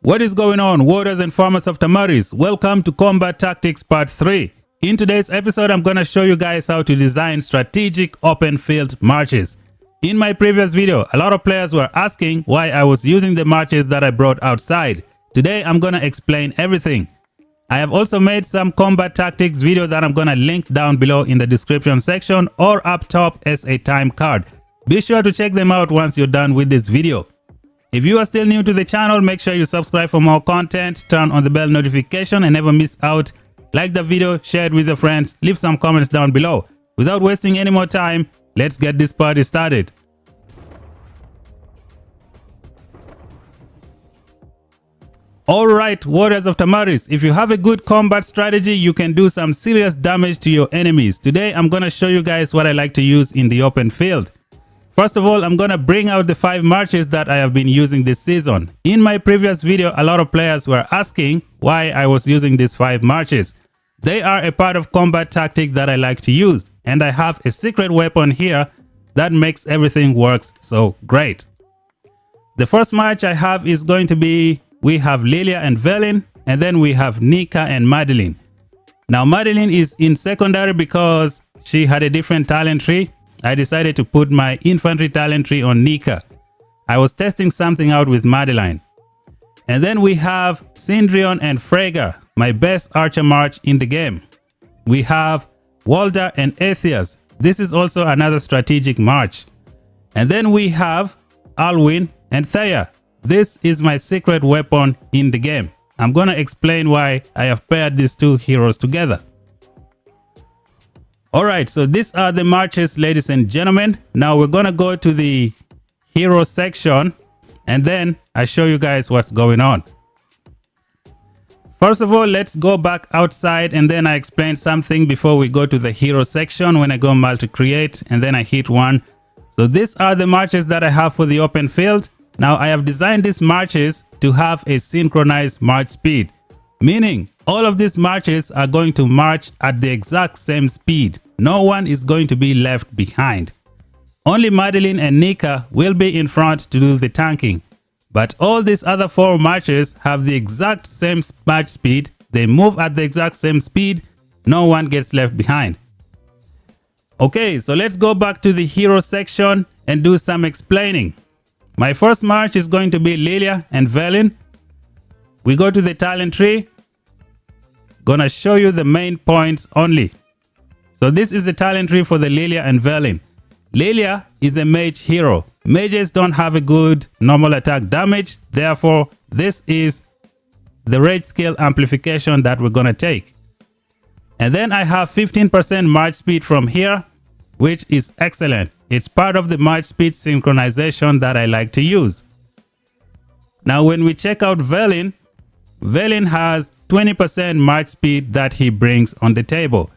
What is going on, warriors and farmers of Tamaris? Welcome to Combat Tactics Part 3. In today's episode, I'm going to show you guys how to design strategic open field marches. In my previous video, a lot of players were asking why I was using the marches that I brought outside. Today, I'm going to explain everything. I have also made some combat tactics video that I'm going to link down below in the description section or up top as a time card. Be sure to check them out once you're done with this video. If you are still new to the channel, make sure you subscribe for more content, turn on the bell notification and never miss out. Like the video, share it with your friends, leave some comments down below. Without wasting any more time, let's get this party started. Alright, warriors of Tamaris, if you have a good combat strategy, you can do some serious damage to your enemies. Today, I'm going to show you guys what I like to use in the open field. First of all, I'm going to bring out the 5 marches that I have been using this season. In my previous video, a lot of players were asking why I was using these 5 marches. They are a part of combat tactic that I like to use, and I have a secret weapon here that makes everything works so great. The first march I have is going to be, we have Lilia and Velin, and then we have Nika and Madeline. Now Madeline is in secondary because she had a different talent tree. I decided to put my infantry talent tree on Nika. I was testing something out with Madeline. And then we have Sindrion and Freygar, my best archer march in the game. We have Walder and Aethias. This is also another strategic march. And then we have Alwyn and Thea. This is my secret weapon in the game. I'm gonna explain why I have paired these two heroes together. Alright, so these are the marches, ladies and gentlemen. Now we're gonna go to the hero section and then I show you guys what's going on. First of all, let's go back outside and then I explain something before we go to the hero section. When I go multi-create and then I hit 1. So these are the marches that I have for the open field. Now I have designed these marches to have a synchronized march speed, meaning all of these marches are going to march at the exact same speed. No one is going to be left behind. Only Madeline and Nika will be in front to do the tanking. But all these other 4 marches have the exact same march speed. They move at the exact same speed. No one gets left behind. Okay, so let's go back to the hero section and do some explaining. My first march is going to be Lilia and Velin. We go to the talent tree. Gonna show you the main points only. So this is the talent tree for the Lilia and Velin. Lilia is a mage hero. Mages don't have a good normal attack damage. Therefore, this is the rage skill amplification that we're gonna take. And then I have 15% march speed from here, which is excellent. It's part of the march speed synchronization that I like to use. Now, when we check out Velin, Velin has 20% march speed that he brings on the table.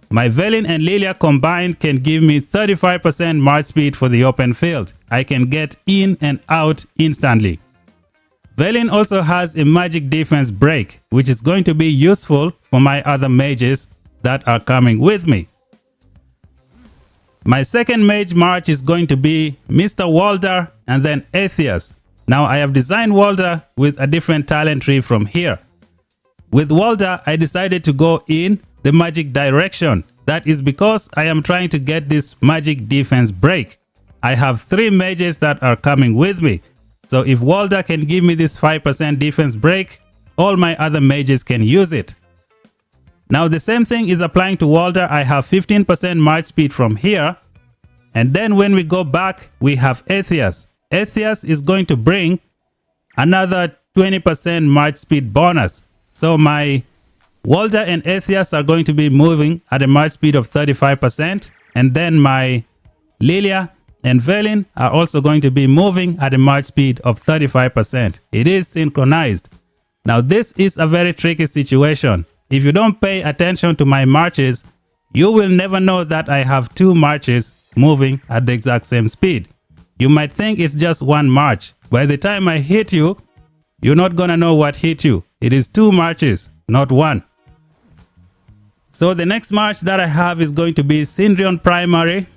My Velin and Lilia combined can give me 35% march speed for the open field. I can get in and out instantly. Velin also has a magic defense break, which is going to be useful for my other mages that are coming with me. My second mage march is going to be Mr. Walder and then Aethias. Now I have designed Walder with a different talent tree from here. With Walder, I decided to go in the magic direction. That is because I am trying to get this magic defense break. I have 3 mages that are coming with me. So if Walder can give me this 5% defense break, all my other mages can use it. Now the same thing is applying to Walder. I have 15% march speed from here. And then when we go back, we have Aethias. Aethias is going to bring another 20% march speed bonus. So my Walder and Aethias are going to be moving at a march speed of 35%. And then my Lilia and Velin are also going to be moving at a march speed of 35%. It is synchronized. Now this is a very tricky situation. If you don't pay attention to my marches, you will never know that I have 2 marches moving at the exact same speed. You might think it's just 1 march. By the time I hit you, you're not gonna know what hit you. It is 2 marches, not 1. So the next march that I have is going to be Sindrion primary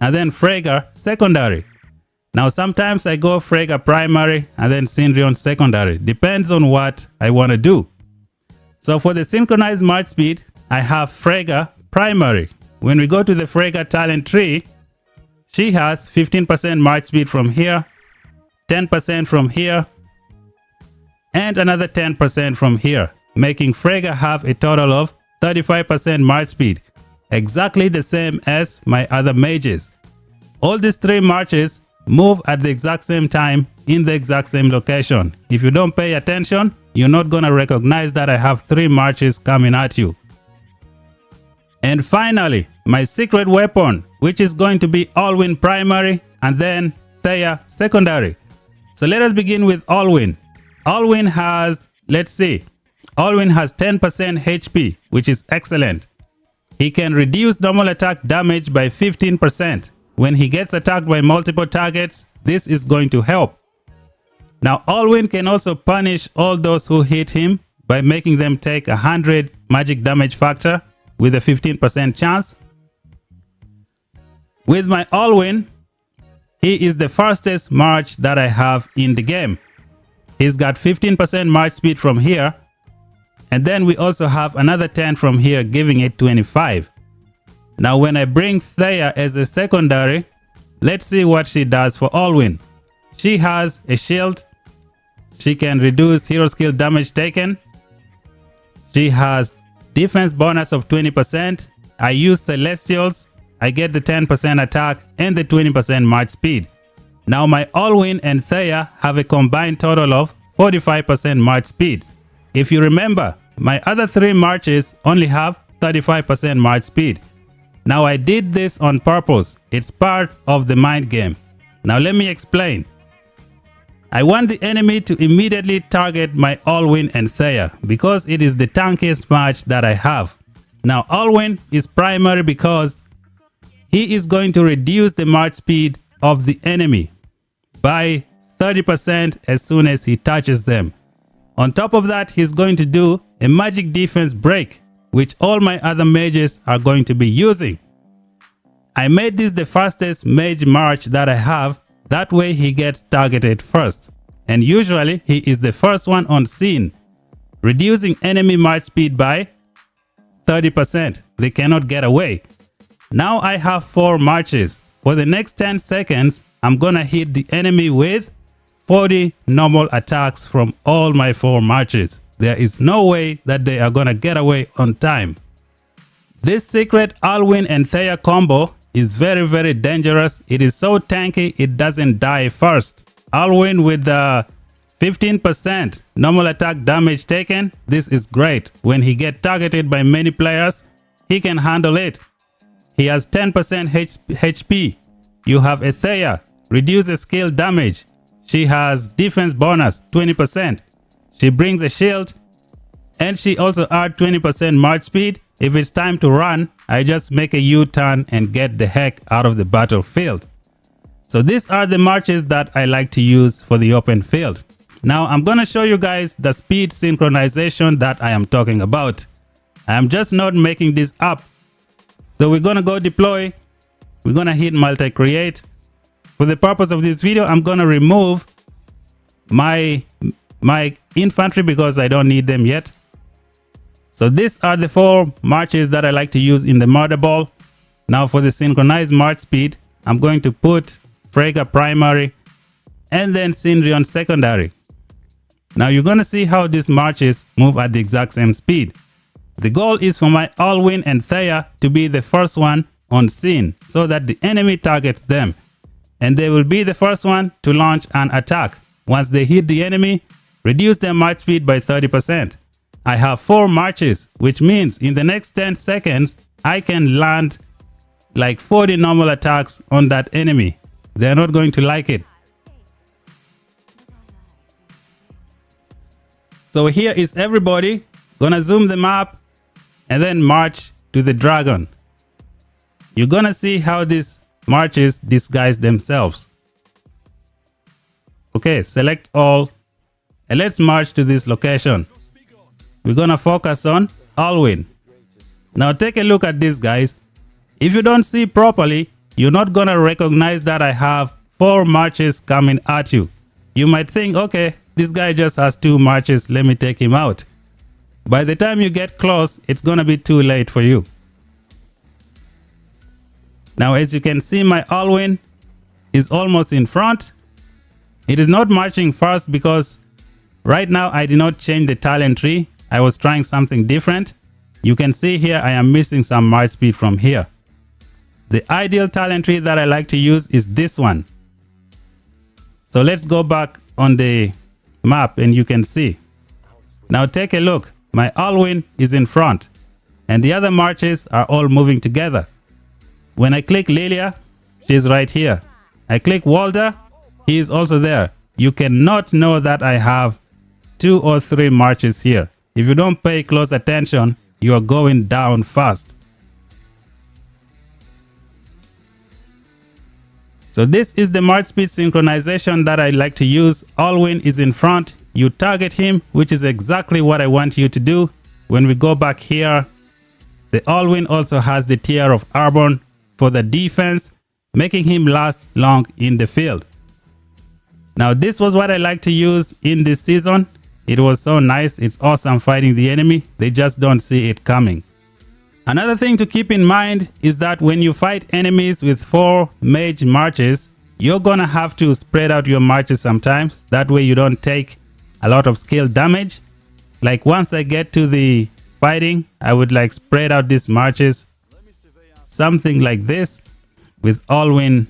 and then Freygar secondary. Now sometimes I go Frege primary and then Cindrion secondary. Depends on what I want to do. So for the synchronized march speed, I have Frege primary. When we go to the Frege talent tree, she has 15% march speed from here, 10% from here, and another 10% from here, making Frege have a total of 35% march speed, exactly the same as my other mages. All these three marches move at the exact same time in the exact same location. If you don't pay attention, you're not going to recognize that I have three marches coming at you. And finally, my secret weapon, which is going to be Alwyn primary and then Thea secondary. So let us begin with Alwyn. Alwyn has, let's see, Alwyn has 10% HP, which is excellent. He can reduce normal attack damage by 15%. When he gets attacked by multiple targets, this is going to help. Now, Alwyn can also punish all those who hit him by making them take 100 magic damage factor with a 15% chance. With my Alwyn, he is the fastest march that I have in the game. He's got 15% march speed from here. And then we also have another 10 from here, giving it 25. Now when I bring Thea as a secondary, let's see what she does for Alwyn. She has a shield. She can reduce hero skill damage taken. She has defense bonus of 20%. I use Celestials. I get the 10% attack and the 20% march speed. Now my Alwyn and Thea have a combined total of 45% march speed. If you remember, my other three marches only have 35% march speed. Now I did this on purpose. It's part of the mind game. Now let me explain. I want the enemy to immediately target my Alwyn and Thea because it is the tankiest march that I have. Now Alwyn is primary because he is going to reduce the march speed of the enemy by 30% as soon as he touches them. On top of that, he's going to do a magic defense break, which all my other mages are going to be using. I made this the fastest mage march that I have. That way he gets targeted first. And usually he is the first one on scene, reducing enemy march speed by 30%. They cannot get away. Now I have 4 marches. For the next 10 seconds, I'm gonna hit the enemy with 40 normal attacks from all my 4 marches. There is no way that they are gonna get away on time. This secret Alwyn and Thea combo is very dangerous. It is so tanky it doesn't die first. Alwyn with the 15% normal attack damage taken, this is great. When he gets targeted by many players, he can handle it. He has 10% HP. You have a Thea, reduces skill damage. She has defense bonus 20%. She brings a shield and she also adds 20% march speed. If it's time to run, I just make a U-turn and get the heck out of the battlefield. So these are the marches that I like to use for the open field. Now I'm going to show you guys the speed synchronization that I am talking about. I am just not making this up. So we're going to go deploy. We're going to hit multi-create. For the purpose of this video, I'm going to remove my infantry because I don't need them yet. So these are the 4 marches that I like to use in the murder ball. Now for the synchronized march speed, I'm going to put Frege primary and then Cindrion secondary. Now you're going to see how these marches move at the exact same speed. The goal is for my Alwyn and Thea to be the first one on scene so that the enemy targets them. And they will be the first one to launch an attack. Once they hit the enemy, reduce their march speed by 30%. I have 4 marches, which means in the next 10 seconds, I can land like 40 normal attacks on that enemy. They're not going to like it. So here is everybody. Gonna zoom the map and then march to the dragon. You're gonna see how these marches disguise themselves. Okay, select all and let's march to this location. We're gonna focus on Alwyn. Now take a look at this, guys. If you don't see properly, you're not gonna recognize that I have 4 marches coming at you. You might think, okay, this guy just has 2 marches, let me take him out. By the time you get close, it's gonna be too late for you. Now, as you can see, my Alwyn is almost in front. It is not marching fast because right now I did not change the talent tree. I was trying something different. You can see here I am missing some march speed from here. The ideal talent tree that I like to use is this one. So let's go back on the map and you can see. Now take a look. My Alwyn is in front and the other marches are all moving together. When I click Lilia, she's right here. I click Walder, he is also there. You cannot know that I have 2 or 3 marches here. If you don't pay close attention, you are going down fast. So this is the march speed synchronization that I like to use. Alwyn is in front. You target him, which is exactly what I want you to do. When we go back here, the Alwyn also has the tier of Arbon for the defense, making him last long in the field. Now this was what I like to use in this season. It was so nice. It's awesome fighting the enemy. They just don't see it coming. Another thing to keep in mind is that when you fight enemies with 4 mage marches, you're gonna have to spread out your marches sometimes. That way you don't take a lot of skill damage. Like once I get to the fighting, I would like spread out these marches. Something like this with Alwyn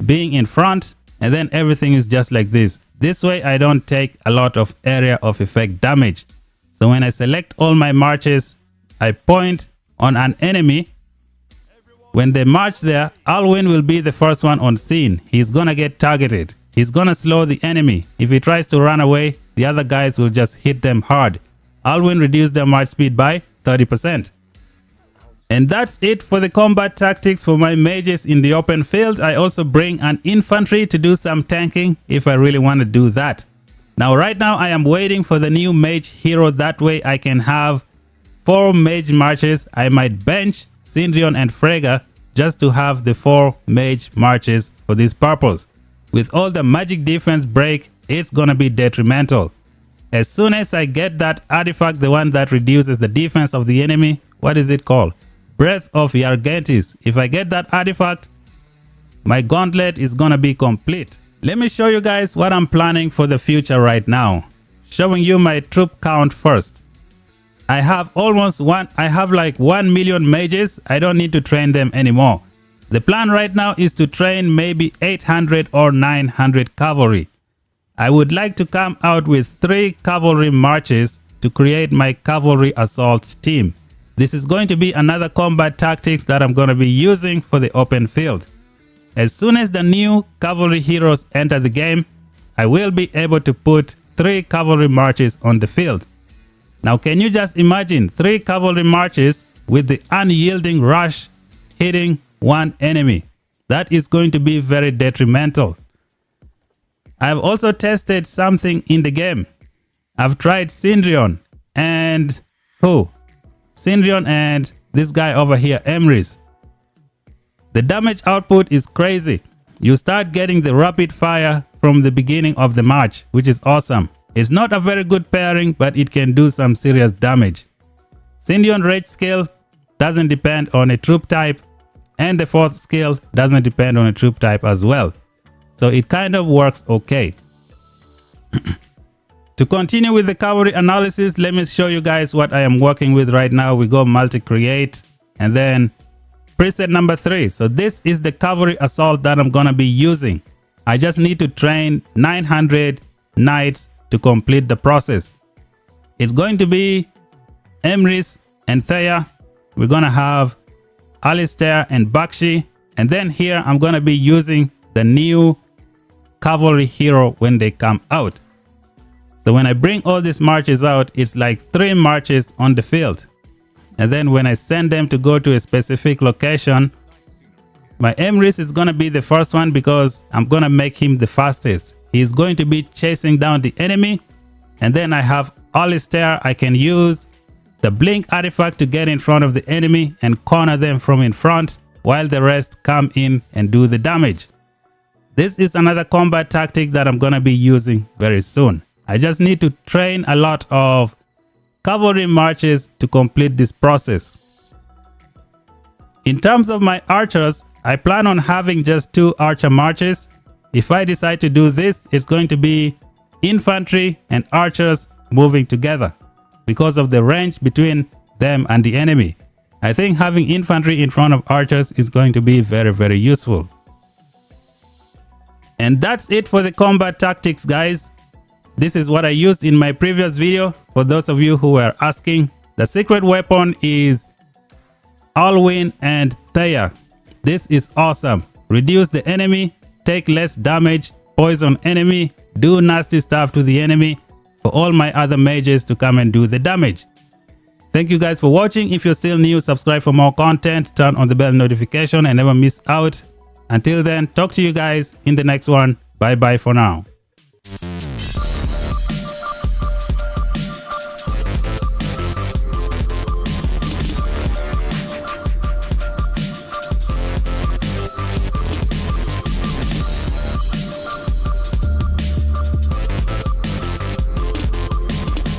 being in front, and then everything is just like this. This way I don't take a lot of area of effect damage. So when I select all my marches, I point on an enemy. When they march there, Alwyn will be the first one on scene. He's gonna get targeted. He's gonna slow the enemy. If he tries to run away, the other guys will just hit them hard. Alwyn reduced their march speed by 30%. And that's it for the combat tactics for my mages in the open field. I also bring an infantry to do some tanking if I really want to do that. Now right now I am waiting for the new mage hero. That way I can have 4 mage marches. I might bench Cindrion and Frega just to have the 4 mage marches for this purpose. With all the magic defense break, it's gonna be detrimental. As soon as I get that artifact, the one that reduces the defense of the enemy, what is it called? Breath of Yargentis. If I get that artifact, my gauntlet is gonna be complete. Let me show you guys what I'm planning for the future right now. Showing you my troop count first. I have like 1 million mages. I don't need to train them anymore. The plan right now is to train maybe 800 or 900 cavalry. I would like to come out with 3 cavalry marches to create my cavalry assault team. This is going to be another combat tactics that I'm going to be using for the open field. As soon as the new cavalry heroes enter the game, I will be able to put 3 cavalry marches on the field. Now can you just imagine 3 cavalry marches with the unyielding rush hitting 1 enemy? That is going to be very detrimental. I've also tested something in the game. I've tried Cindrion and Cindrion and this guy over here, Emrys. The damage output is crazy. You start getting the rapid fire from the beginning of the match, which is awesome. It's not a very good pairing, but it can do some serious damage. Cindrion rage skill doesn't depend on a troop type, and the 4th skill doesn't depend on a troop type as well. So it kind of works okay. To continue with the cavalry analysis, let me show you guys what I am working with right now. We go multi-create and then preset number 3. So this is the cavalry assault that I'm gonna be using. I just need to train 900 knights to complete the process. It's going to be Emrys and Thea. We're gonna have Alistair and Bakshi. And then here I'm gonna be using the new cavalry hero when they come out. So when I bring all these marches out, it's like 3 marches on the field. And then when I send them to go to a specific location, my Emrys is going to be the first one because I'm going to make him the fastest. He's going to be chasing down the enemy. And then I have Alistair. I can use the blink artifact to get in front of the enemy and corner them from in front while the rest come in and do the damage. This is another combat tactic that I'm going to be using very soon. I just need to train a lot of cavalry marches to complete this process. In terms of my archers, I plan on having just 2 archer marches. If I decide to do this, it's going to be infantry and archers moving together because of the range between them and the enemy. I think having infantry in front of archers is going to be very, very useful. And that's it for the combat tactics, guys. This is what I used in my previous video. For those of you who were asking, the secret weapon is Alwyn and Thea. This is awesome. Reduce the enemy, take less damage, poison enemy, do nasty stuff to the enemy for all my other mages to come and do the damage. Thank you guys for watching. If you're still new, subscribe for more content, turn on the bell notification and never miss out. Until then, talk to you guys in the next one. Bye bye for now.